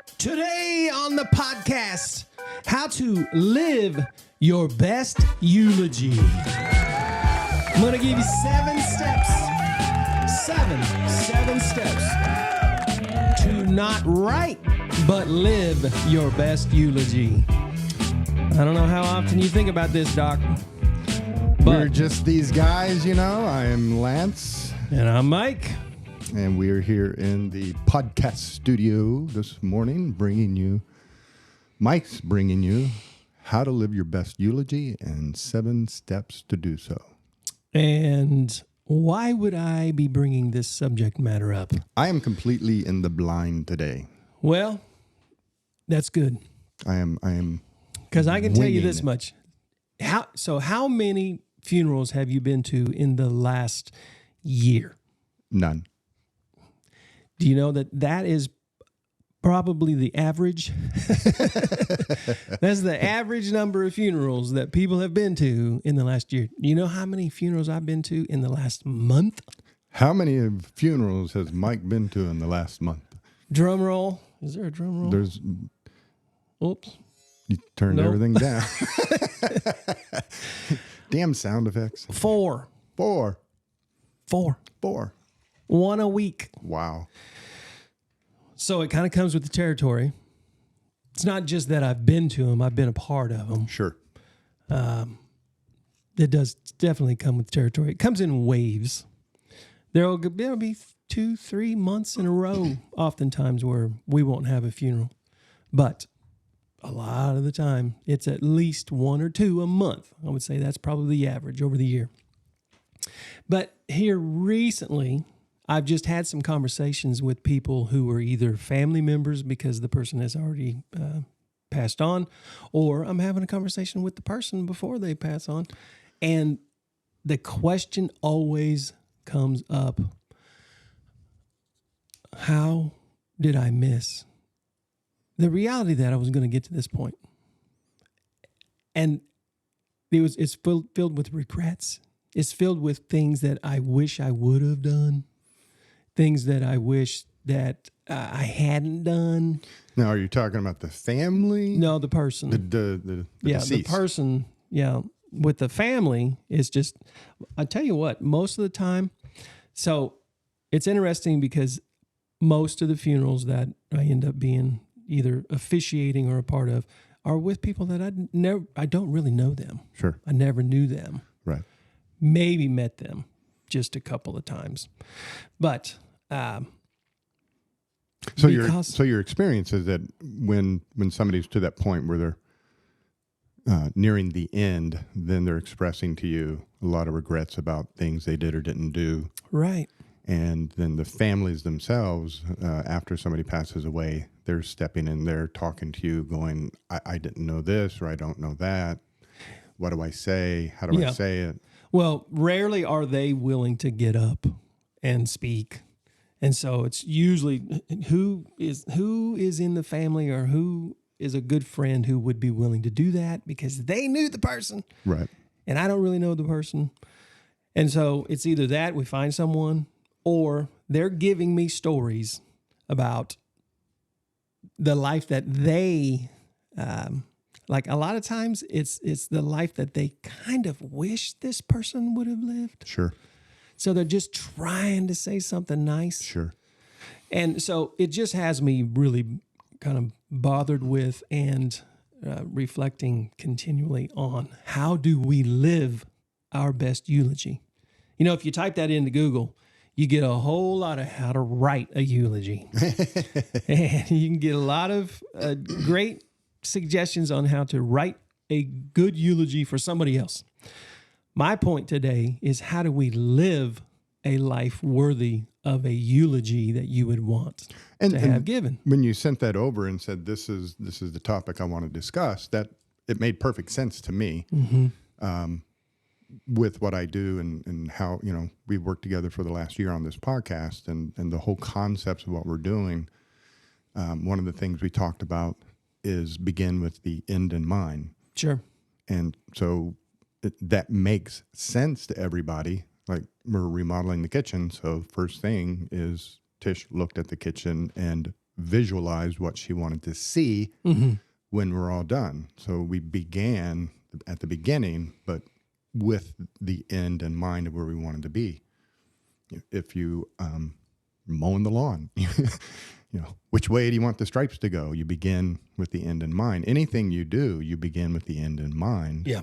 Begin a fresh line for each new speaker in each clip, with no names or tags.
Today on the podcast, how to live your best eulogy. I'm going to give you 7 steps. Seven steps to not write, but live your best eulogy. I don't know how often you think about this, Doc.
We're just these guys, you know. I am Lance.
And I'm Mike.
And we're here in the podcast studio this morning Mike's bringing you how to live your best eulogy and 7 steps to do so.
And why would I be bringing this subject matter up?
I am completely in the blind today.
Well, that's good.
I am
because I can tell you this
it.
much. How many funerals have you been to in the last year?
None.
Do you know that is probably the average? That's the average number of funerals that people have been to in the last year. Do you know how many funerals I've been to in the last month?
How many funerals has Mike been to in the last month?
Drum roll. Is there a drum roll?
There's.
Oops.
You turned
Nope.
everything down. Damn sound effects.
4.
4.
4. 1 a week.
Wow.
So it kind of comes with the territory. It's not just that I've been to them, I've been a part of them.
Sure.
It does definitely come with the territory. It comes in waves. There'll be 2-3 months in a row, oftentimes, where we won't have a funeral. But a lot of the time, it's at least 1 or 2 a month. I would say that's probably the average over the year. But here recently, I've just had some conversations with people who are either family members because the person has already passed on, or I'm having a conversation with the person before they pass on. And the question always comes up, how did I miss the reality that I was going to get to this point? And it's filled with regrets. It's filled with things that I wish I would have done. Things that I wish that I hadn't done.
Now, are you talking about the family?
No, the person.
The deceased.
The person. Yeah, with the family, it's just, I tell you what, most of the time, so it's interesting because most of the funerals that I end up being either officiating or a part of are with people that I don't really know them.
Sure.
I never knew them.
Right.
Maybe met them just a couple of times, but
so your experience is that when somebody's to that point where they're nearing the end, then they're expressing to you a lot of regrets about things they did or didn't do.
Right.
And then the families themselves, after somebody passes away, they're stepping in there, talking to you, going, I didn't know this, or I don't know that. What do I say? How do I say it?
Well, rarely are they willing to get up and speak. And so it's usually who is in the family or who is a good friend who would be willing to do that because they knew the person.
Right.
And I don't really know the person. And so it's either that we find someone or they're giving me stories about the life that they like a lot of times it's the life that they kind of wish this person would have lived.
Sure.
So they're just trying to say something nice.
Sure.
And so it just has me really kind of bothered with and reflecting continually on how do we live our best eulogy? You know, if you type that into Google, you get a whole lot of how to write a eulogy. And you can get a lot of great suggestions on how to write a good eulogy for somebody else. My point today is how do we live a life worthy of a eulogy that you would want to have given?
When you sent that over and said, this is the topic I want to discuss, that it made perfect sense to me. Mm-hmm. With what I do and how, you know, we've worked together for the last year on this podcast and the whole concepts of what we're doing. One of the things we talked about is begin with the end in mind.
Sure.
And so that makes sense to everybody. Like, we're remodeling the kitchen. So first thing is Tish looked at the kitchen and visualized what she wanted to see when we're all done. So we began at the beginning, but with the end in mind of where we wanted to be. If you mowing the lawn, which way do you want the stripes to go? You begin with the end in mind. Anything you do, you begin with the end in mind.
Yeah.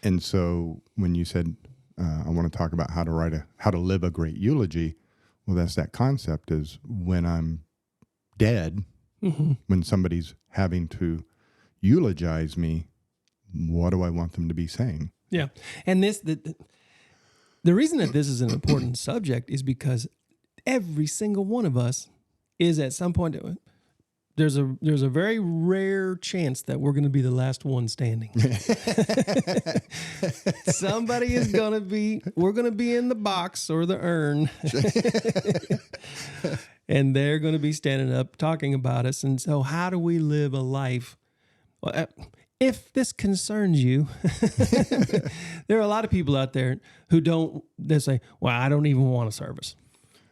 And so when you said, I want to talk about how to live a great eulogy, well, that's that concept is when I'm dead, when somebody's having to eulogize me, what do I want them to be saying?
Yeah. And the reason that this is an important subject is because every single one of us is at some point, there's a very rare chance that we're going to be the last one standing. Somebody is going to be, we're going to be in the box or the urn. And they're going to be standing up talking about us. And so how do we live a life? Well, if this concerns you, there are a lot of people out there who they say, well, I don't even want a service.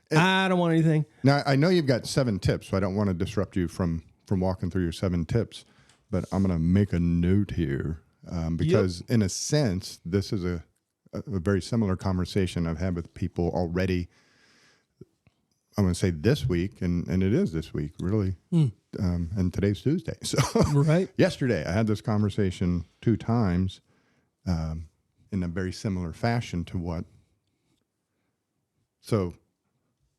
I don't want anything.
Now, I know you've got 7 tips, so I don't want to disrupt you from walking through your 7 tips, but I'm going to make a note here because in a sense, this is a very similar conversation I've had with people already. I'm going to say this week, and it is this week, really. And today's Tuesday. So
right.
Yesterday, I had this conversation 2 times in a very similar fashion to what. So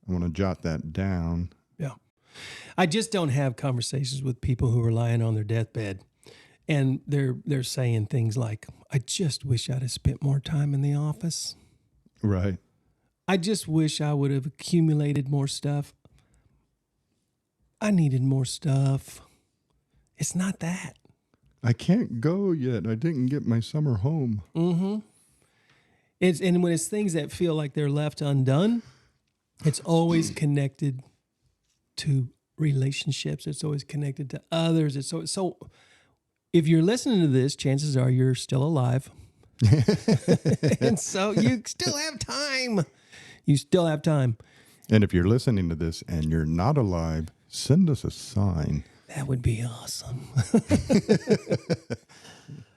I want to jot that down.
Yeah. I just don't have conversations with people who are lying on their deathbed and they're saying things like, I just wish I'd have spent more time in the office.
Right.
I just wish I would have accumulated more stuff. I needed more stuff. It's not that.
I can't go yet. I didn't get my summer home.
And when it's things that feel like they're left undone, it's always connected to relationships. It's always connected to others. It's so if you're listening to this, chances are you're still alive. And so you still have time. You still have time.
And if you're listening to this and you're not alive, send us a sign.
That would be awesome.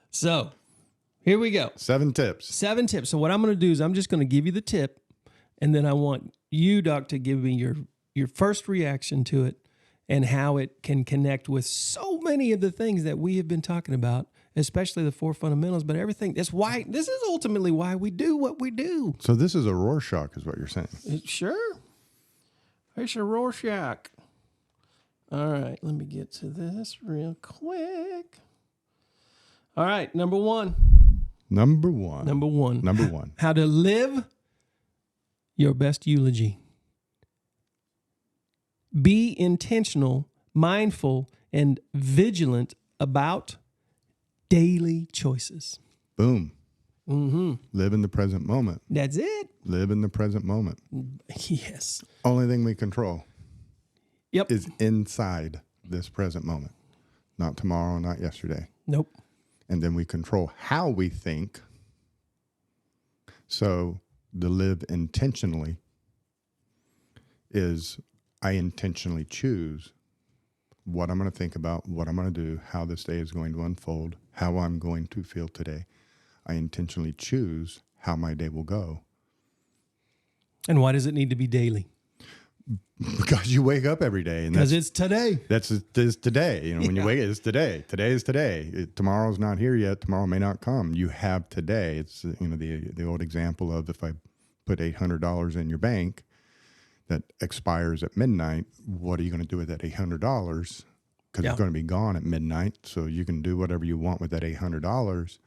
So here we go.
7 tips.
7 tips. So what I'm going to do is I'm just going to give you the tip, and then I want you, Doc, to give me your first reaction to it and how it can connect with so many of the things that we have been talking about, especially the 4 fundamentals, but everything. This is ultimately why we do what we do.
So this is a Rorschach is what you're saying.
Sure. It's a Rorschach. All right, let me get to this real quick. All right, number one. How to live your best eulogy. Be intentional, mindful, and vigilant about daily choices.
Boom. Live in the present moment.
That's it.
Live in the present moment.
Yes.
Only thing we control
is
inside this present moment. Not tomorrow, not yesterday.
Nope.
And then we control how we think. So to live intentionally is I intentionally choose what I'm going to think about, what I'm going to do, how this day is going to unfold, how I'm going to feel today. I intentionally choose how my day will go.
And why does it need to be daily?
Because you wake up every day.
Because it's today.
It's today. When you wake up, it's today. Today is today. Tomorrow's not here yet. Tomorrow may not come. You have today. It's the old example of if I put $800 in your bank that expires at midnight, what are you going to do with that $800? Because it's going to be gone at midnight. So you can do whatever you want with that $800,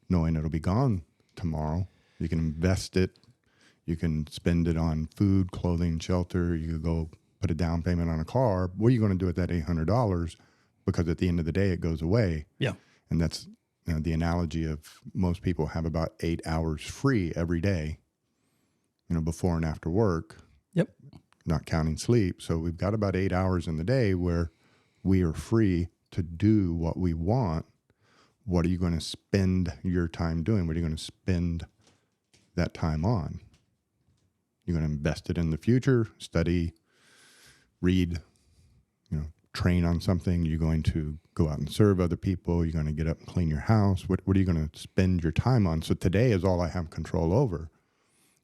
knowing it'll be gone tomorrow. You can invest it. You can spend it on food, clothing, shelter. You could go put a down payment on a car. What are you going to do with that $800? Because at the end of the day, it goes away.
Yeah.
And that's the analogy of most people have about 8 hours free every day, before and after work.
Yep.
Not counting sleep. So we've got about 8 hours in the day where we are free to do what we want. What are you going to spend your time doing? What are you going to spend that time on? You're going to invest it in the future, study read, train on something? You're going to go out and serve other people. You're going to get up and clean your house. What are you going to spend your time on? So today is all I have control over.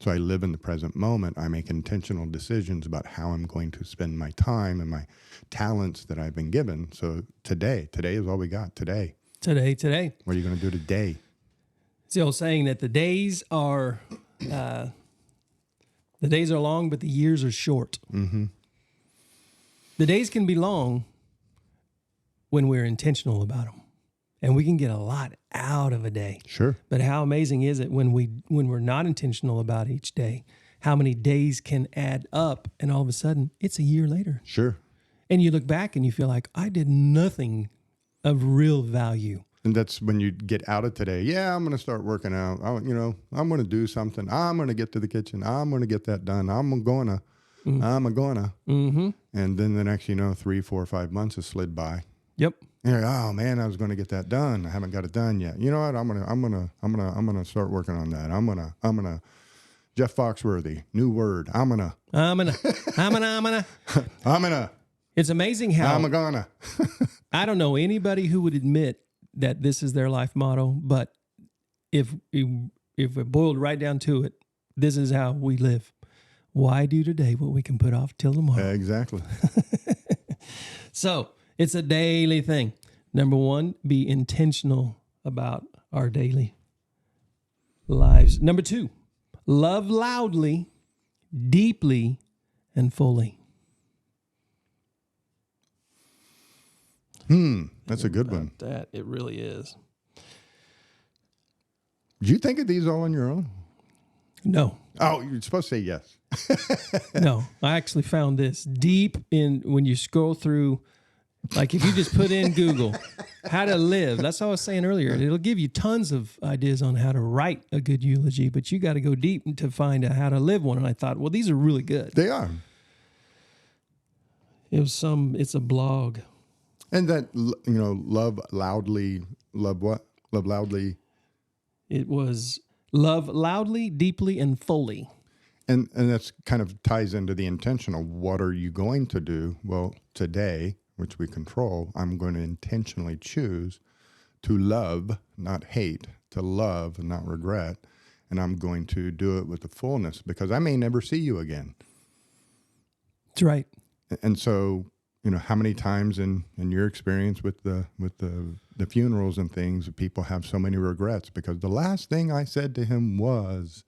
So I live in the present moment. I make intentional decisions about how I'm going to spend my time and my talents that I've been given. So today is all we got. Today. What are you going to do today?
It's the old saying that the days are long, but the years are short.
Mm-hmm.
The days can be long when we're intentional about them, and we can get a lot out of a day.
Sure.
But how amazing is it when we're not intentional about each day? How many days can add up, and all of a sudden it's a year later.
Sure.
And you look back and you feel like I did nothing of real value.
And that's when you get out of today. Yeah, I'm going to start working out. I'm going to do something. I'm going to get to the kitchen. I'm going to get that done. I'm going to.
Mm-hmm.
And then the next, 3, 4, 5 months has slid by.
Yep.
And you're like, oh man, I was going to get that done. I haven't got it done yet. You know what? I'm gonna start working on that. I'm gonna Jeff Foxworthy, new word. I'm gonna.
It's amazing how
I'm gonna.
I don't know anybody who would admit that this is their life motto, but if it boiled right down to it, this is how we live. Why do today what we can put off till tomorrow?
Exactly.
So it's a daily thing. Number one, be intentional about our daily lives. Number two, love loudly, deeply, and fully.
That's a good one.
That it really is.
Did you think of these all on your own?
No.
Oh, you're supposed to say yes.
No, I actually found this deep in when you scroll through. Like if you just put in Google, how to live, that's what I was saying earlier. It'll give you tons of ideas on how to write a good eulogy, but you got to go deep to find out how to live one. And I thought, well, these are really good.
They are.
It's a blog.
And that, love loudly, love what? Love loudly.
It was love loudly, deeply, and fully.
And that's kind of ties into the intentional. What are you going to do? Well, today, which we control, I'm going to intentionally choose to love, not hate, to love, not regret. And I'm going to do it with the fullness because I may never see you again.
That's right.
And so, how many times in your experience with the funerals and things, people have so many regrets because the last thing I said to him was,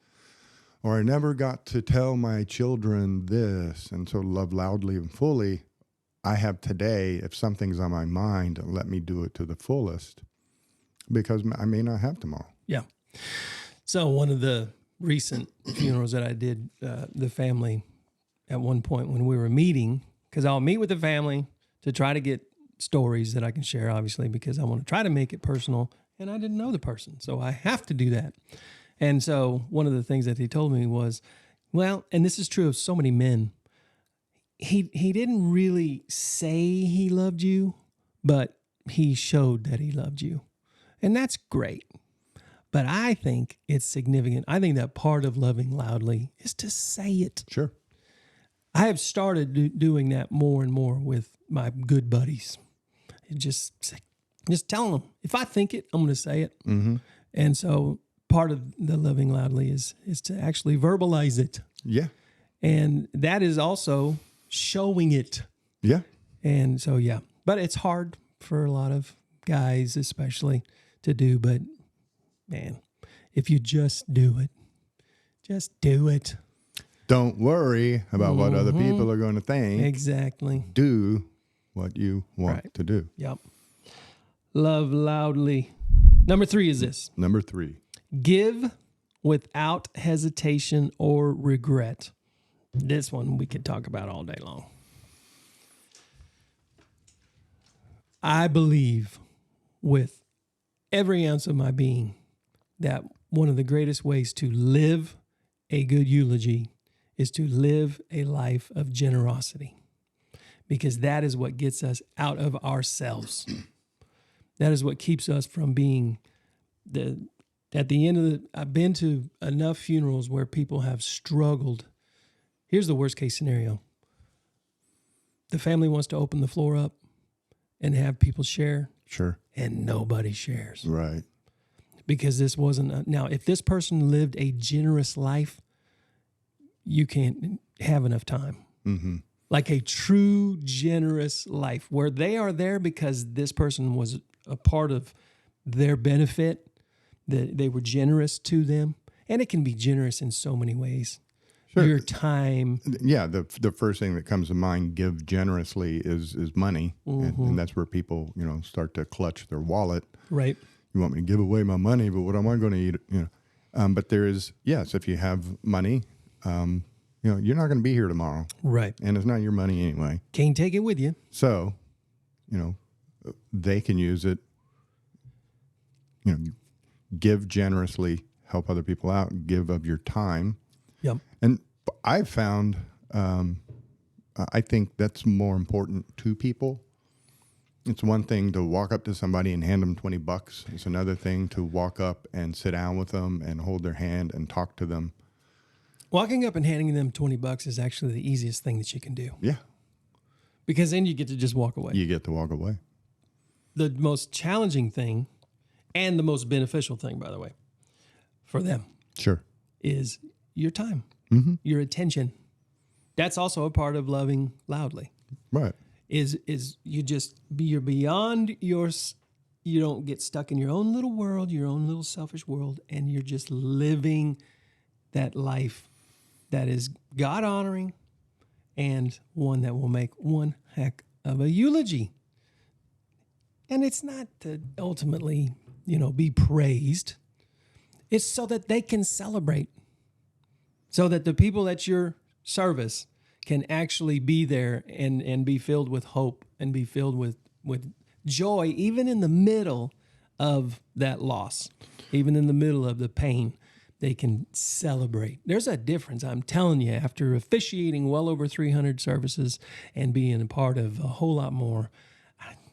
or I never got to tell my children this. And so love loudly and fully. I have today, if something's on my mind, let me do it to the fullest because I may not have tomorrow.
Yeah. So one of the recent funerals that I did, the family at one point when we were meeting, because I'll meet with the family to try to get stories that I can share, obviously, because I want to try to make it personal. And I didn't know the person, so I have to do that. And so one of the things that he told me was, well, and this is true of so many men, he didn't really say he loved you, but he showed that he loved you. And that's great. But I think it's significant. I think that part of loving loudly is to say it.
Sure.
I have started doing that more and more with my good buddies. Just telling them, if I think it, I'm going to say it.
Mm-hmm.
And so part of the loving loudly is to actually verbalize it.
Yeah.
And that is also showing it.
Yeah.
And so, yeah. But it's hard for a lot of guys especially to do. But, man, if you just do it, just do it.
Don't worry about what other people are going to think.
Exactly.
Do what you want to do.
Yep. Love loudly. Number 3 is this.
Number 3.
Give without hesitation or regret. This one we could talk about all day long. I believe with every ounce of my being that one of the greatest ways to live a good eulogy is to live a life of generosity, because that is what gets us out of ourselves. That is what keeps us from being at the end of I've been to enough funerals where people have struggled. Here's the worst case scenario. the family wants to open the floor up and have people share,
Sure.
and nobody shares.
Right.
Because this wasn't now, if this person lived a generous life, you can't have enough time.
Mm-hmm.
Like a true generous life where they are there because this person was a part of their benefit, that they were generous to them. And it can be generous in so many ways.
Sure.
Your time.
Yeah, the first thing that comes to mind, give generously, is money, and that's where people start to clutch their wallet.
Right.
You want me to give away my money, but what am I going to eat? But there is, yes, if you have money, you're not going to be here tomorrow,
Right.
and it's not your money anyway.
Can't take it with you.
So, they can use it. Give generously, help other people out, give of your time.
Yep.
And I've found, I think that's more important to people. It's one thing to walk up to somebody and hand them $20. It's another thing to walk up and sit down with them and hold their hand and talk to them.
Walking up and handing them $20 is actually the easiest thing that you can do.
Yeah.
Because then you get to just walk away.
You get to walk away.
The most challenging thing and the most beneficial thing, by the way, for them
Sure.
is your time,
Mm-hmm.
your attention. That's also a part of loving loudly.
Right.
Is you're beyond you don't get stuck in your own little world, your own little selfish world, and you're just living that life that is God honoring and one that will make one heck of a eulogy. And it's not to ultimately, be praised. It's so that they can celebrate. So that the people at your service can actually be there and be filled with hope and be filled with joy, even in the middle of that loss, even in the middle of the pain. They can celebrate. There's a difference, I'm telling you, after officiating well over 300 services and being a part of a whole lot more.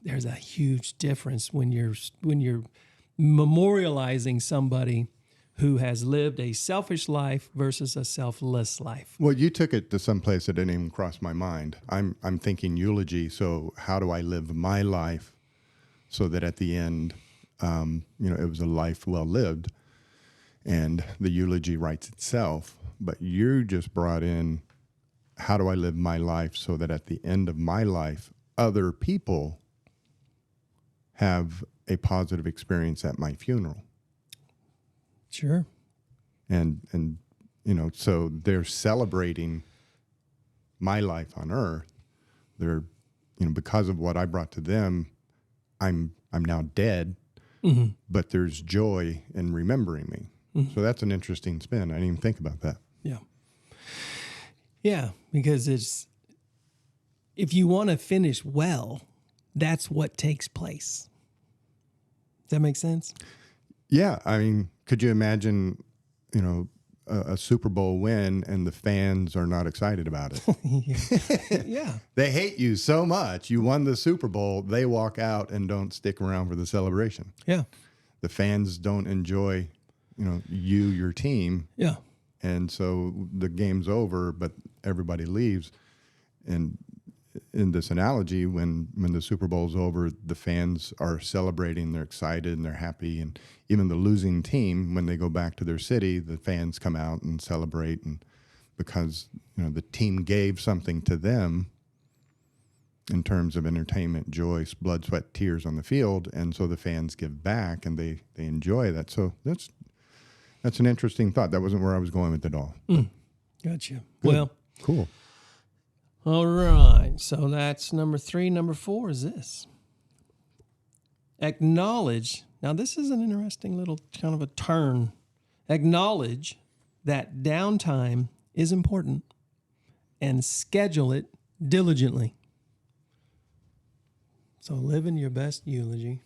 There's a huge difference when you're memorializing somebody who has lived a selfish life versus a selfless life.
Well, you took it to some place that didn't even cross my mind. I'm thinking eulogy. So how do I live my life so that at the end, it was a life well lived, and the eulogy writes itself. But you just brought in, how do I live my life so that at the end of my life, other people have a positive experience at my funeral.
Sure.
And so they're celebrating my life on earth. They're, because of what I brought to them, I'm now dead, but there's joy in remembering me. So that's an interesting spin. I didn't even think about that.
Yeah. Yeah, because if you want to finish well, that's what takes place. Does that make sense?
Yeah. I mean, could you imagine, a Super Bowl win and the fans are not excited about it?
Yeah.
They hate you so much. You won the Super Bowl. They walk out and don't stick around for the celebration.
Yeah.
The fans don't enjoy, your team.
Yeah.
And so the game's over, but everybody leaves. And in this analogy, when the Super Bowl's over, the fans are celebrating, they're excited and they're happy. And even the losing team, when they go back to their city, the fans come out and celebrate, and because the team gave something to them in terms of entertainment, joy, blood, sweat, tears on the field, and so the fans give back and they enjoy that. So that's an interesting thought. That wasn't where I was going with it all.
Gotcha.
Good.
Well,
Cool.
all right. So that's number 3. Number 4 is this. Acknowledge. Now, this is an interesting little kind of a turn. Acknowledge that downtime is important and schedule it diligently. So living your best eulogy.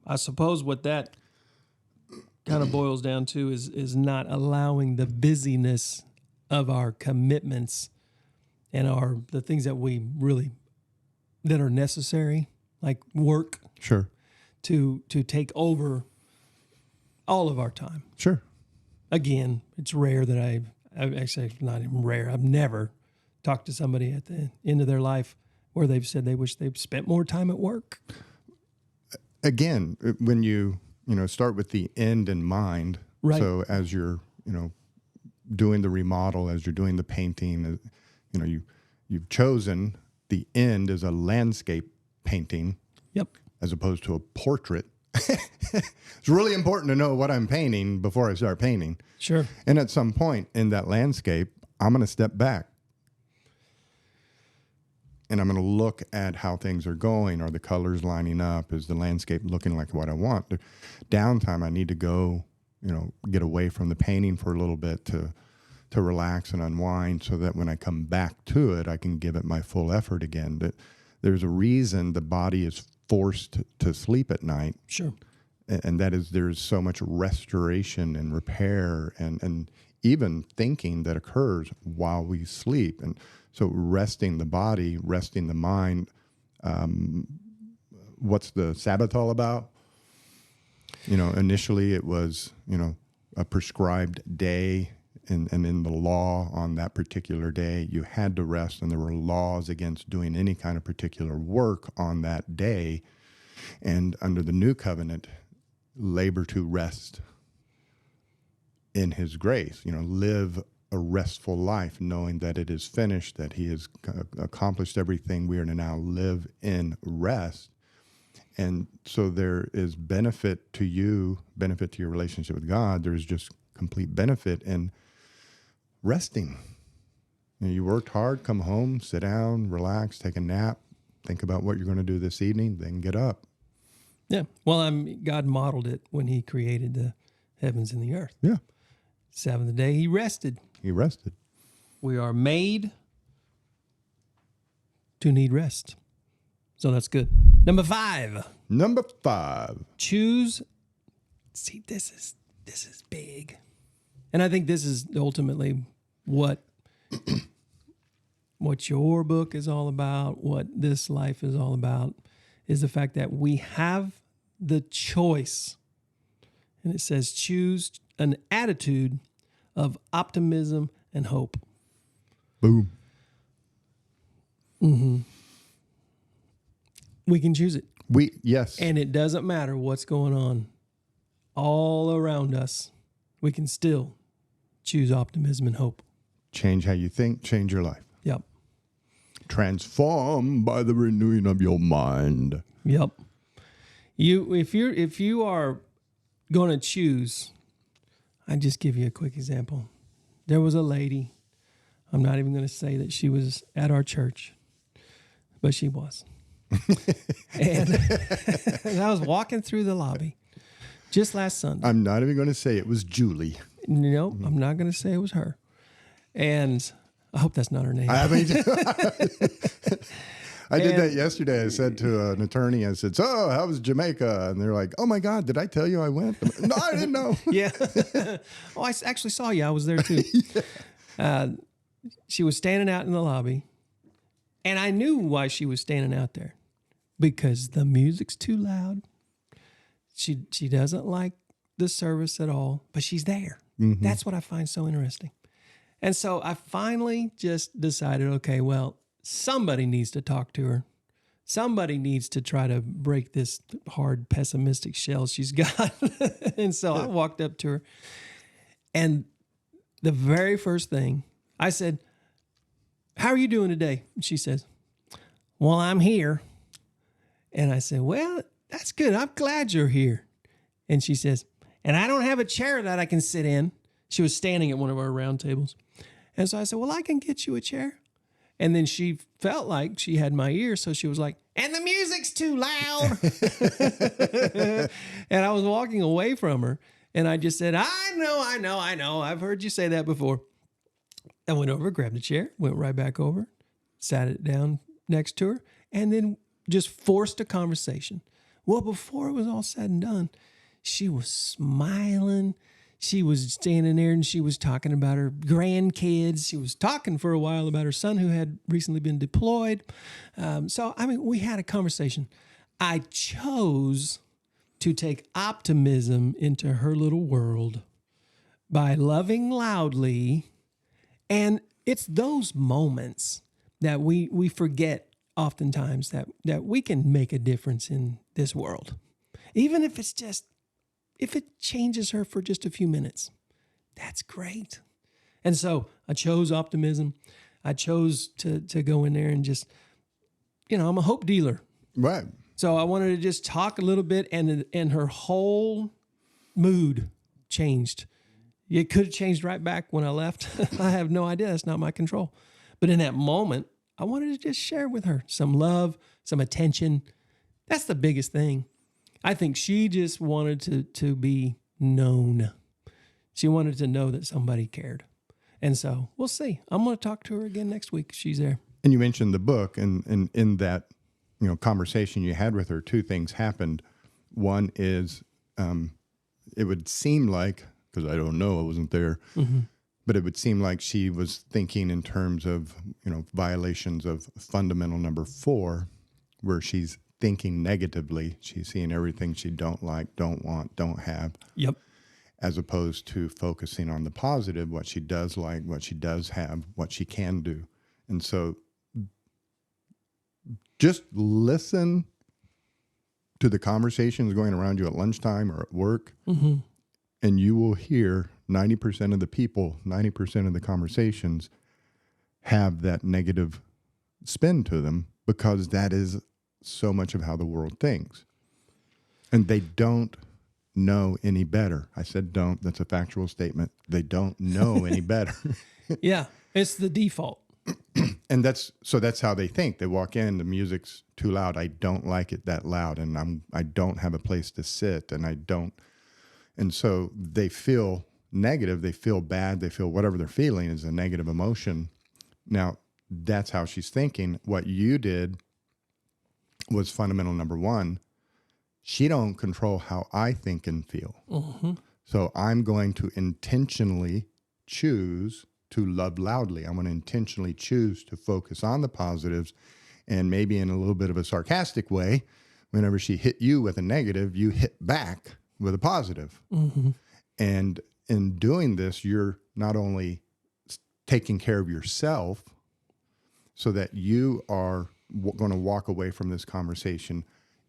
I suppose what that kind of boils down to is not allowing the busyness of our commitments and the things that are necessary, like work,
Sure.
to take over all of our time.
Sure.
Again, it's rare that I've actually, not even rare, I've never talked to somebody at the end of their life where they've said they wish they'd spent more time at work?
Again, when you start with the end in mind.
Right.
So as you're, doing the remodel, as you're doing the painting, you've chosen the end as a landscape painting.
Yep.
As opposed to a portrait. It's really important to know what I'm painting before I start painting.
Sure.
And at some point in that landscape, I'm going to step back. And I'm going to look at how things are going. Are the colors lining up? Is the landscape looking like what I want? The downtime, I need to go, get away from the painting for a little bit to relax and unwind so that when I come back to it, I can give it my full effort again. That there's a reason the body is forced to sleep at night.
Sure.
And that is, there's so much restoration and repair and even thinking that occurs while we sleep. And so resting the body, resting the mind. What's the Sabbath all about? Initially it was, a prescribed day, and in the law on that particular day, you had to rest, and there were laws against doing any kind of particular work on that day. And under the new covenant, labor to rest in his grace, live a restful life, knowing that it is finished, that he has accomplished everything. We are to now live in rest. And so there is benefit to you, benefit to your relationship with God. There's just complete benefit in resting. You worked hard, come home, sit down, relax, take a nap, think about what you're going to do this evening, then get up.
Yeah. Well, God modeled it when he created the heavens and the earth.
Yeah.
Seventh day, he rested.
He rested. We
are made to need rest. So that's good. Number 5. Choose. See, this is big. And I think this is ultimately what your book is all about, what this life is all about, is the fact that we have the choice. And it says choose an attitude of optimism and hope.
Boom.
Mm-hmm. We can choose it.
Yes.
And it doesn't matter what's going on all around us. We can still choose optimism and hope.
Change how you think, change your life.
Yep.
Transformed by the renewing of your mind.
Yep. If you are going to choose, I'll just give you a quick example. There was a lady, I'm not even going to say that she was at our church, but she was. and I was walking through the lobby just last Sunday.
I'm not even going to say it was Julie.
No, I'm not going to say it was her. And I hope that's not her name.
I did that yesterday. I said to an attorney, I said, so how was Jamaica? And they're like, oh my God, did I tell you I went? No, I didn't know.
Yeah. Oh, I actually saw you. I was there too. Yeah. She was standing out in the lobby. And I knew why she was standing out there. Because the music's too loud. She doesn't like the service at all, but she's there. Mm-hmm. That's what I find so interesting. And so I finally just decided, okay, well, somebody needs to talk to her. Somebody needs to try to break this hard, pessimistic shell she's got. And so I walked up to her. And the very first thing, I said, how are you doing today? And she says, well, I'm here. And I said, well, that's good. I'm glad you're here. And she says, and I don't have a chair that I can sit in. She was standing at one of our round tables. And so I said, well, I can get you a chair. And then she felt like she had my ear. So she was like, and the music's too loud. And I was walking away from her. And I just said, I know. I've heard you say that before. I went over, grabbed a chair, went right back over, sat it down next to her, and then just forced a conversation. Well, before it was all said and done, she was smiling. She was standing there and she was talking about her grandkids. She was talking for a while about her son who had recently been deployed. We had a conversation. I chose to take optimism into her little world by loving loudly. And it's those moments that we forget oftentimes that we can make a difference in this world. Even if if it changes her for just a few minutes, that's great. And so I chose optimism. I chose to go in there and just, I'm a hope dealer.
Right.
So I wanted to just talk a little bit, and her whole mood changed. It could have changed right back when I left. I have no idea. That's not my control. But in that moment, I wanted to just share with her some love, some attention. That's the biggest thing. I think she just wanted to be known. She wanted to know that somebody cared. And so we'll see. I'm going to talk to her again next week. She's there.
And you mentioned the book, and in that conversation you had with her, two things happened. One is it would seem like, because I don't know, I wasn't there, but it would seem like she was thinking in terms of violations of fundamental number 4, where she's thinking negatively. She's seeing everything she don't like, don't want, don't have.
Yep.
As opposed to focusing on the positive, what she does like, what she does have, what she can do. And so just listen to the conversations going around you at lunchtime or at work, and you will hear 90% of the people, 90% of the conversations have that negative spin to them, because that is so much of how the world thinks. And they don't know any better. I said don't. That's a factual statement. They don't know any better.
Yeah, it's the default.
And that's how they think. They walk in, the music's too loud. I don't like it that loud, and I don't have a place to sit, and so they feel negative, they feel bad, they feel whatever they're feeling is a negative emotion. Now, that's how she's thinking. What you did was fundamental number 1. She don't control how I think and feel. So I'm going to intentionally choose to love loudly. I'm going to intentionally choose to focus on the positives, and maybe in a little bit of a sarcastic way, whenever she hit you with a negative, you hit back with a positive. And in doing this, you're not only taking care of yourself so that you are going to walk away from this conversation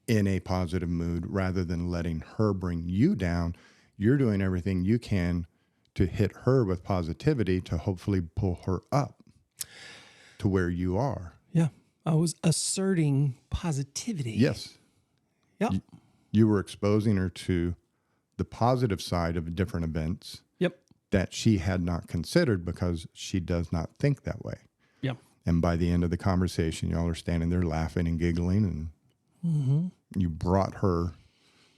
in a positive mood rather than letting her bring you down. You're doing everything you can to hit her with positivity to hopefully pull her up to where you are.
Yeah. I was asserting positivity.
Yes.
Yep.
You were exposing her to the positive side of different events.
Yep.
That she had not considered because she does not think that way.
Yep.
And by the end of the conversation, y'all are standing there laughing and giggling, and you brought her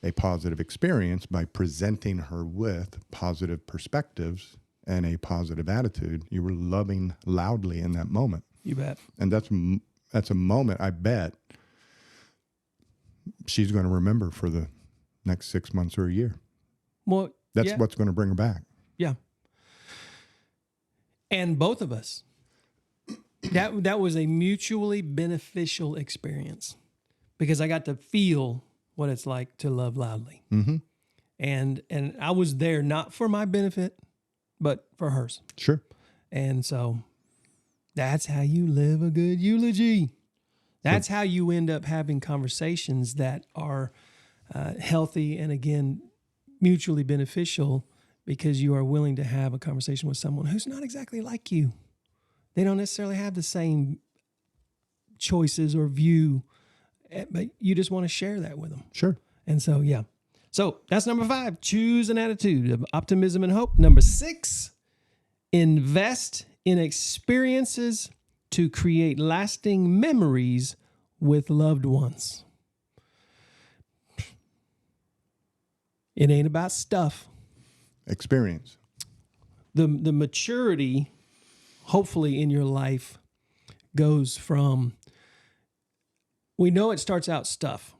a positive experience by presenting her with positive perspectives and a positive attitude. You were loving loudly in that moment.
You bet.
And that's a moment I bet she's going to remember for the next 6 months or a year.
Well,
that's what's going to bring her back.
Yeah. And both of us. That was a mutually beneficial experience, because I got to feel what it's like to love loudly. And I was there not for my benefit, but for hers.
Sure.
And so that's how you live a good eulogy. That's how you end up having conversations that are healthy and, again, mutually beneficial, because you are willing to have a conversation with someone who's not exactly like you. They don't necessarily have the same choices or view, but you just want to share that with them.
Sure.
And so, yeah. So that's number 5, choose an attitude of optimism and hope. Number 6, invest in experiences to create lasting memories with loved ones. It ain't about stuff.
Experience.
The maturity, hopefully, in your life goes from, we know it starts out stuff,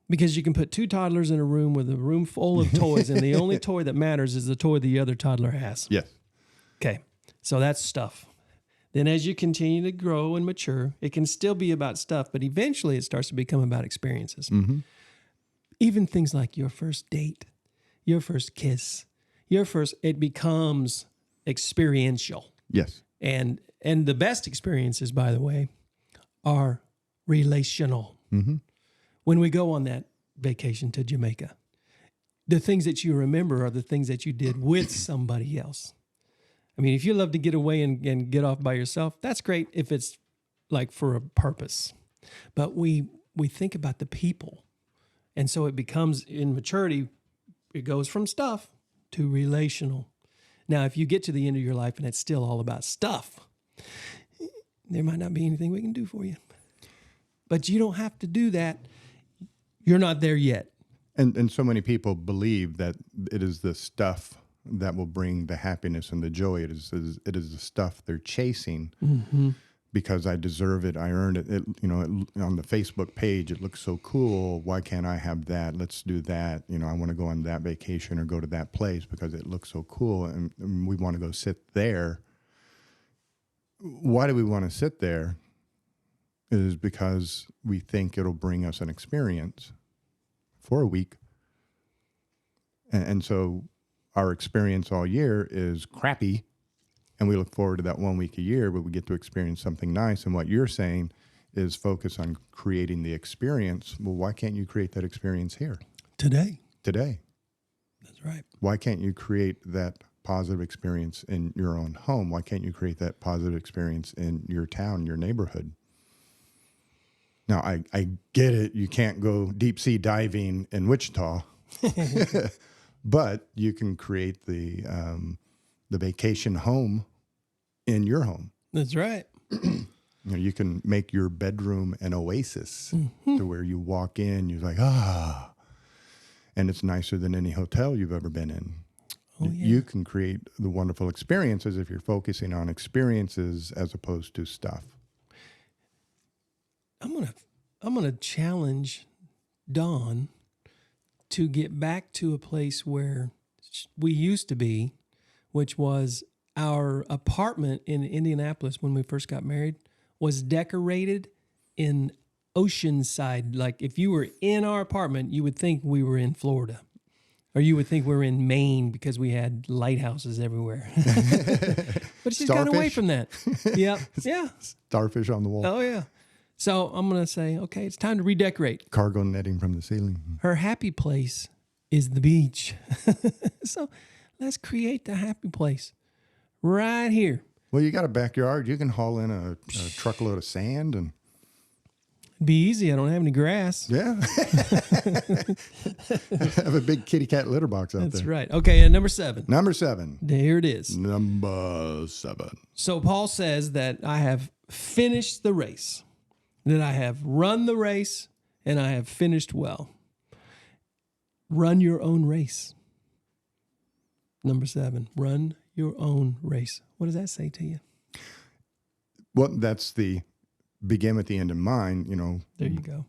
because you can put 2 toddlers in a room with a room full of toys, and the only toy that matters is the toy the other toddler has.
Yes.
Okay, so that's stuff. Then as you continue to grow and mature, it can still be about stuff, but eventually it starts to become about experiences. Even things like your first date, your first kiss, it becomes experiential.
Yes.
And And the best experiences, by the way, are relational.
Mm-hmm.
When we go on that vacation to Jamaica, the things that you remember are the things that you did with somebody else. I mean, if you love to get away and get off by yourself, that's great if it's like for a purpose. But we think about the people. And so it becomes, in maturity, it goes from stuff to relational. Now, if you get to the end of your life and it's still all about stuff, there might not be anything we can do for you. But you don't have to do that. You're not there yet.
And so many people believe that it is the stuff that will bring the happiness and the joy. It is the stuff they're chasing because I deserve it. I earned it. On the Facebook page, it looks so cool. Why can't I have that? Let's do that. I want to go on that vacation or go to that place because it looks so cool. And we want to go sit there. Why do we want to sit there? It is because we think it'll bring us an experience for a week. And so our experience all year is crappy, and we look forward to that 1 week a year, but we get to experience something nice. And what you're saying is focus on creating the experience. Well, why can't you create that experience here?
Today.
That's
right.
Why can't you create that positive experience in your own home? Why can't you create that positive experience in your town, your neighborhood? Now, I get it. You can't go deep sea diving in Wichita, but you can create the vacation home in your home.
That's right.
You can make your bedroom an oasis to where you walk in, you're like, and it's nicer than any hotel you've ever been in.
Oh, yeah.
You can create the wonderful experiences if you're focusing on experiences as opposed to stuff.
I'm gonna challenge Dawn to get back to a place where we used to be, which was our apartment in Indianapolis when we first got married was decorated in oceanside. Like if you were in our apartment, you would think we were in Florida. Or you would think we were in Maine because we had lighthouses everywhere. But she's gone away from that. Yep. Yeah.
Starfish on the wall.
Oh, yeah. So I'm going to say, okay, it's time to redecorate.
Cargo netting from the ceiling.
Her happy place is the beach. So let's create the happy place right here.
Well, you got a backyard. You can haul in a truckload of sand and...
It'd be easy. I don't have any grass.
Yeah. Have a big kitty cat litter box out there.
That's right. Okay, and number 7.
Number 7.
There it is.
Number 7.
So Paul says that I have finished the race, that I have run the race, and I have finished well. Run your own race. Number 7, run your own race. What does that say to you?
Well, that's the begin with the end in mind,
There you go.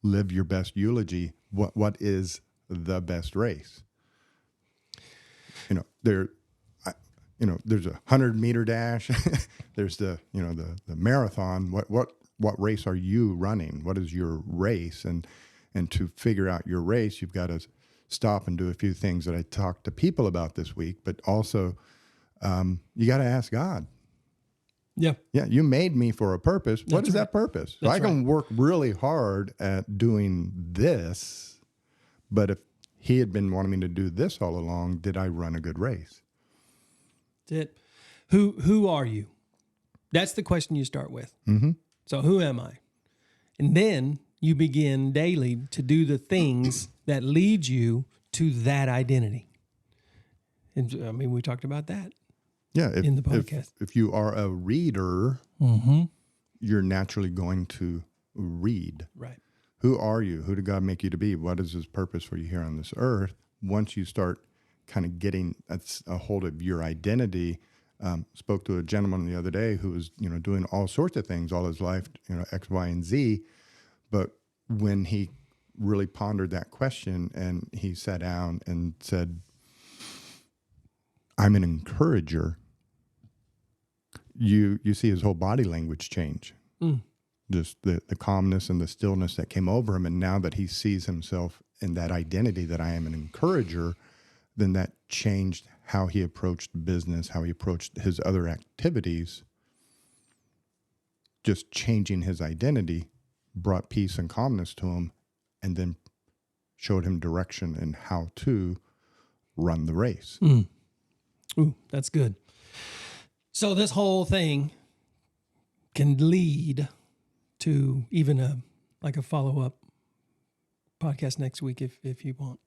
Live your best eulogy. What is the best race? There's a 100-meter dash. There's the marathon. What race are you running? What is your race? And to figure out your race, you've got to stop and do a few things that I talked to people about this week, but also you got to ask God.
Yeah.
Yeah, you made me for a purpose. What is that purpose? So I can work really hard at doing this, but if he had been wanting me to do this all along, did I run a good race?
That's it. Who are you? That's the question you start with.
Mm-hmm.
So who am I? And then you begin daily to do the things that lead you to that identity. And I mean, we talked about that.
Yeah,
in the podcast.
If you are a reader, you're naturally going to read.
Right.
Who are you? Who did God make you to be? What is his purpose for you here on this earth? Once you start kind of getting a hold of your identity, spoke to a gentleman the other day who was, doing all sorts of things all his life, X, Y, and Z. But when he really pondered that question and he sat down and said, I'm an encourager, you see his whole body language change. Just the calmness and the stillness that came over him. And now that he sees himself in that identity that I am an encourager, then that changed how he approached business, how he approached his other activities. just changing his identity brought peace and calmness to him, and then showed him direction and how to run the race.
Ooh, that's good. So this whole thing can lead to even a follow-up podcast next week if you want.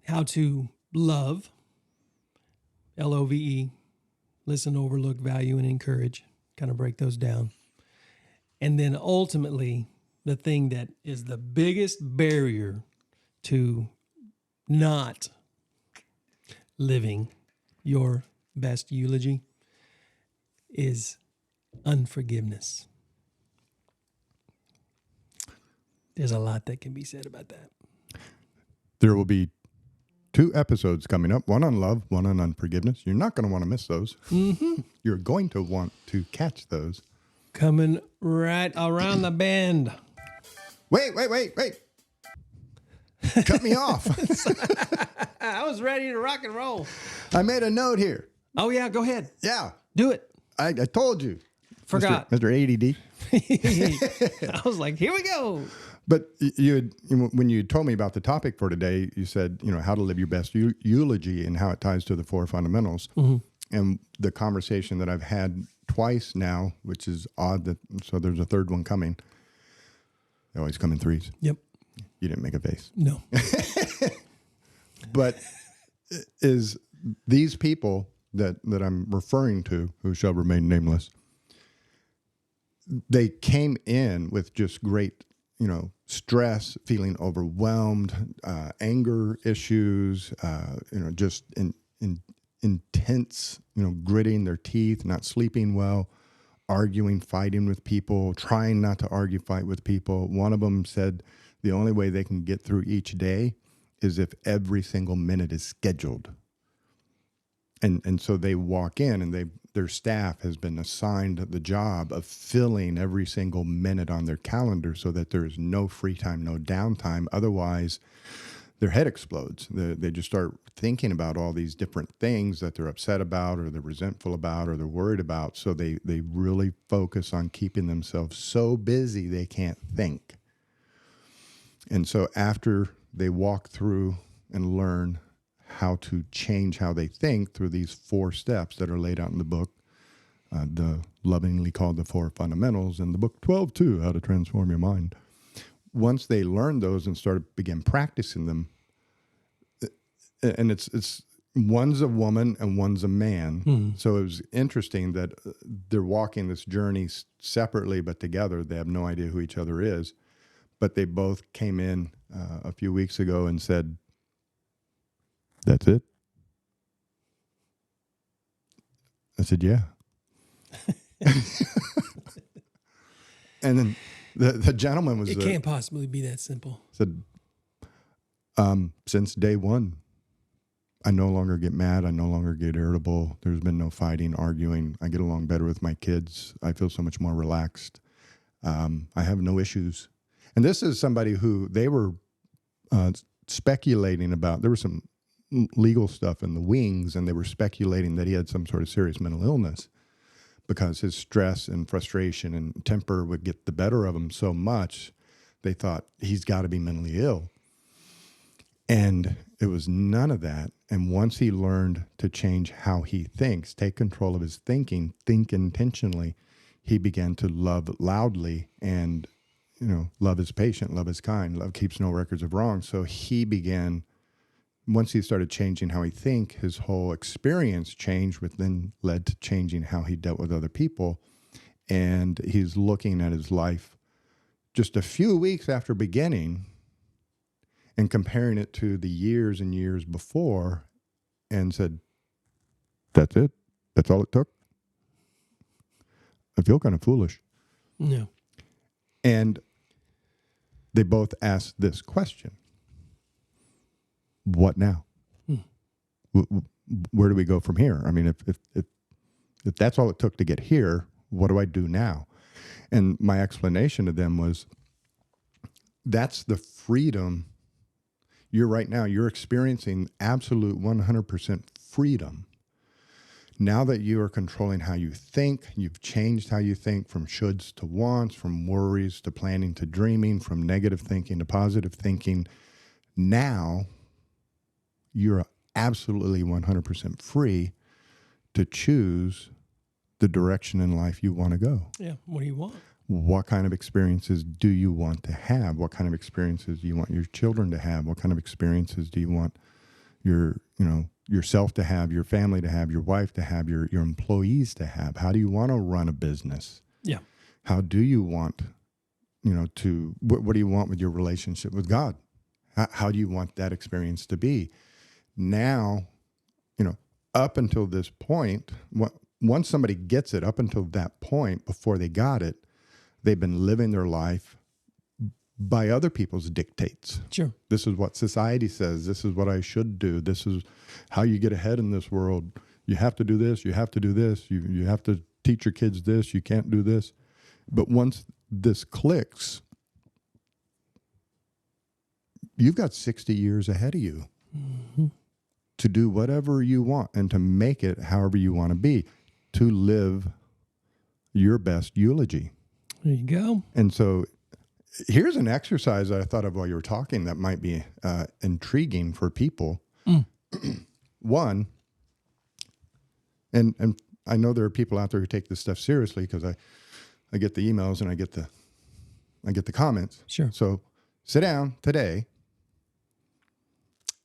How to love, LOVE, listen, overlook, value, and encourage. Kind of break those down. And then ultimately, the thing that is the biggest barrier to not living your best eulogy is unforgiveness. There's a lot that can be said about that.
There will be 2 episodes coming up, one on love, one on unforgiveness. You're not going to want to miss those.
Mm-hmm.
You're going to want to catch those.
Coming right around the bend.
Wait. Cut me off.
I was ready to rock and roll.
I made a note here.
Oh, yeah, go ahead.
Yeah.
Do it.
I told you.
Forgot.
Mr. ADD.
I was like, here we go.
But when you told me about the topic for today, you said, how to live your best eulogy and how it ties to the 4 fundamentals. Mm-hmm. And the conversation that I've had twice now, which is odd so there's a third one coming. They always come in 3s.
Yep.
You didn't make a face.
No.
But is these people that I'm referring to, who shall remain nameless, they came in with just great, stress, feeling overwhelmed, anger issues, just intense, gritting their teeth, not sleeping well, arguing, fighting with people, trying not to argue, fight with people. One of them said the only way they can get through each day is if every single minute is scheduled. And so they walk in and their staff has been assigned the job of filling every single minute on their calendar so that there is no free time, no downtime. Otherwise, their head explodes. They just start thinking about all these different things that they're upset about or they're resentful about or they're worried about. So they really focus on keeping themselves so busy they can't think. And so after they walk through and learn how to change how they think through these 4 steps that are laid out in the book, the lovingly called the 4 fundamentals, and the book 12 too, How to Transform Your Mind. Once they learned those and began practicing them, and it's one's a woman and one's a man. Mm-hmm. So it was interesting that they're walking this journey separately but together. They have no idea who each other is, but they both came in a few weeks ago and said, "That's it?" I said, "Yeah." And then the gentleman was...
It can't possibly be that simple.
Said, since day one, I no longer get mad. I no longer get irritable. There's been no fighting, arguing. I get along better with my kids. I feel so much more relaxed. I have no issues. And this is somebody who they were speculating about. There was some legal stuff in the wings, and they were speculating that he had some sort of serious mental illness because his stress and frustration and temper would get the better of him so much, they thought he's got to be mentally ill. And it was none of that. And once he learned to change how he thinks, take control of his thinking, think intentionally, he began to love loudly and, love is patient, love is kind, love keeps no records of wrong. So he began... Once he started changing how he think, his whole experience changed, which then led to changing how he dealt with other people. And he's looking at his life just a few weeks after beginning and comparing it to the years and years before and said, "That's it? That's all it took?" I feel kind of foolish.
No.
And they both asked this question. What now? Where do we go from here? I mean, if that's all it took to get here, what do I do now? And my explanation to them was, that's the freedom. You're experiencing absolute 100% freedom. Now that you are controlling how you think, you've changed how you think from shoulds to wants, from worries to planning to dreaming, from negative thinking to positive thinking. Now you're absolutely 100% free to choose the direction in life you want to go.
Yeah. What do you want?
What kind of experiences do you want to have? What kind of experiences do you want your children to have? What kind of experiences do you want yourself to have, your family to have, your wife to have, your employees to have? How do you want to run a business?
Yeah.
How do you want, what do you want with your relationship with God? How do you want that experience to be? Now, up until this point, once somebody gets it, up until that point, before they got it, they've been living their life by other people's dictates.
Sure.
This is what society says. This is what I should do. This is how you get ahead in this world. You have to do this. You have to do this. You have to teach your kids this. You can't do this. But once this clicks, you've got 60 years ahead of you to do whatever you want and to make it however you want to be, to live your best eulogy.
There you go.
And so here's an exercise that I thought of while you were talking that might be intriguing for people. One, and I know there are people out there who take this stuff seriously because I get the emails and I get the comments.
Sure.
So sit down today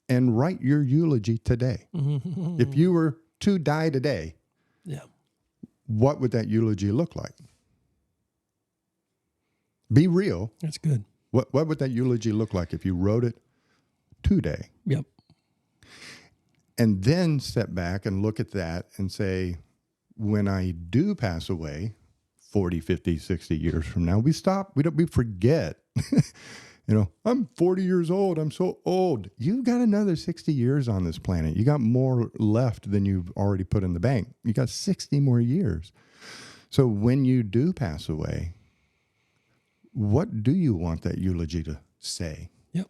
and write your eulogy today. If you were to die today,
yeah,
what would that eulogy look like? Be real.
That's good.
What would that eulogy look like if you wrote it today?
Yep.
And then step back and look at that and say, when I do pass away 40, 50, 60 years from now, we forget. I'm 40 years old. I'm so old. You've got another 60 years on this planet. You got more left than you've already put in the bank. You got 60 more years. So when you do pass away, what do you want that eulogy to say?
Yep.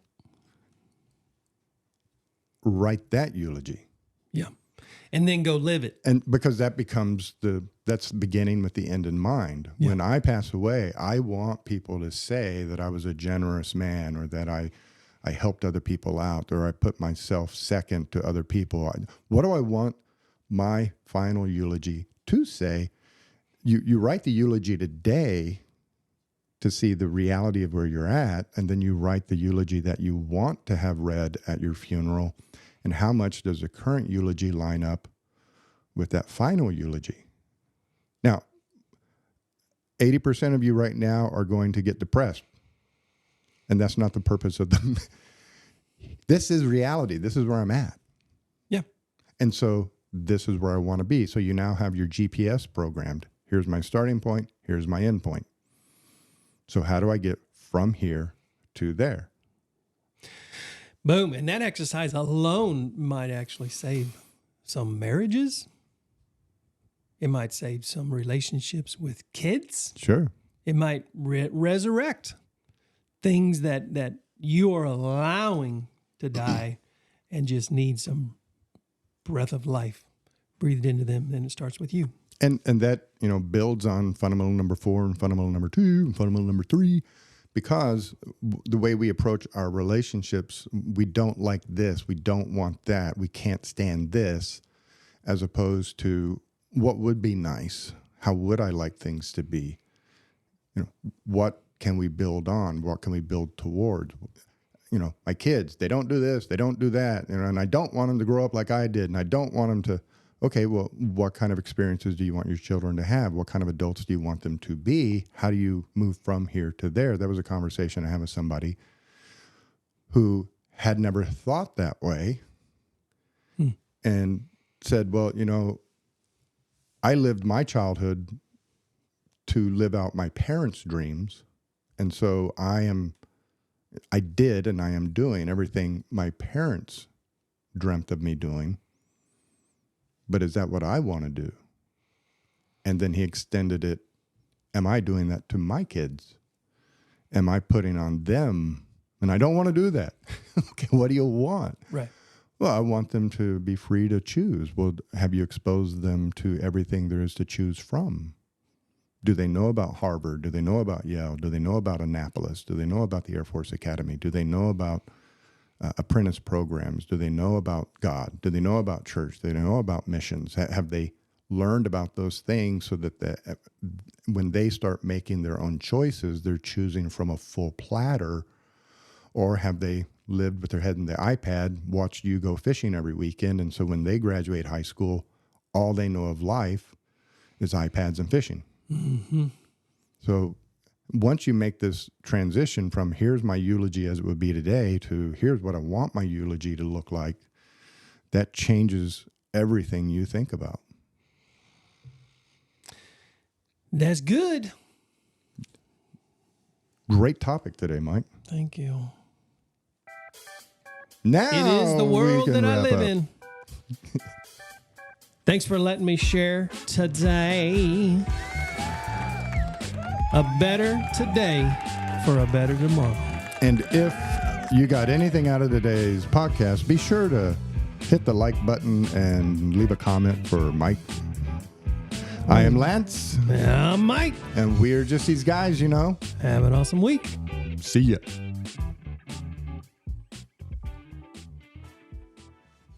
Write that eulogy.
Yeah. And then go live it.
And because that becomes that's beginning with the end in mind.
Yeah.
When I pass away, I want people to say that I was a generous man, or that I helped other people out, or I put myself second to other people. What do I want my final eulogy to say? You write the eulogy today to see the reality of where you're at, and then you write the eulogy that you want to have read at your funeral, and how much does the current eulogy line up with that final eulogy? Now, 80% of you right now are going to get depressed, and that's not the purpose of them. This is reality. This is where I'm at.
Yeah.
And so this is where I want to be. So you now have your GPS programmed. Here's my starting point. Here's my end point. So how do I get from here to there?
Boom. And that exercise alone might actually save some marriages. It might save some relationships with kids.
Sure.
It might resurrect things that you are allowing to die and just need some breath of life breathed into them. Then it starts with you.
And that, builds on fundamental number 4 and fundamental number 2 and fundamental number 3, because the way we approach our relationships, we don't like this, we don't want that, we can't stand this, as opposed to what would be nice, how would I like things to be, what can we build on, what can we build towards. My kids, they don't do this, they don't do that, and I don't want them to grow up like I did, and I don't want them to. Okay, well, what kind of experiences do you want your children to have? What kind of adults do you want them to be? How do you move from here to there? That was a conversation I had with somebody who had never thought that way and said, well, I lived my childhood to live out my parents' dreams. And so I did and I am doing everything my parents dreamt of me doing. But is that what I want to do? And then he extended it. Am I doing that to my kids? Am I putting on them? And I don't want to do that. Okay, what do you want?
Right.
Well, I want them to be free to choose. Well, have you exposed them to everything there is to choose from? Do they know about Harvard? Do they know about Yale? Do they know about Annapolis? Do they know about the Air Force Academy? Do they know about apprentice programs? Do they know about God? Do they know about church? Do they know about missions? Have they learned about those things so that when they start making their own choices, they're choosing from a full platter? Or have they lived with their head in the iPad, watched you go fishing every weekend, and so when they graduate high school, all they know of life is iPads and fishing?
Mm-hmm.
So once you make this transition from here's my eulogy as it would be today to here's what I want my eulogy to look like, that changes everything you think about.
That's good.
Great topic today, Mike.
Thank you.
Now
it is the
we
world
can
that I
wrap
live
up.
in. Thanks for letting me share today. A better today for a better tomorrow.
And if you got anything out of today's podcast, be sure to hit the like button and leave a comment for Mike. I am Lance.
I'm Mike.
And we're just these guys, you know.
Have an awesome week.
See ya.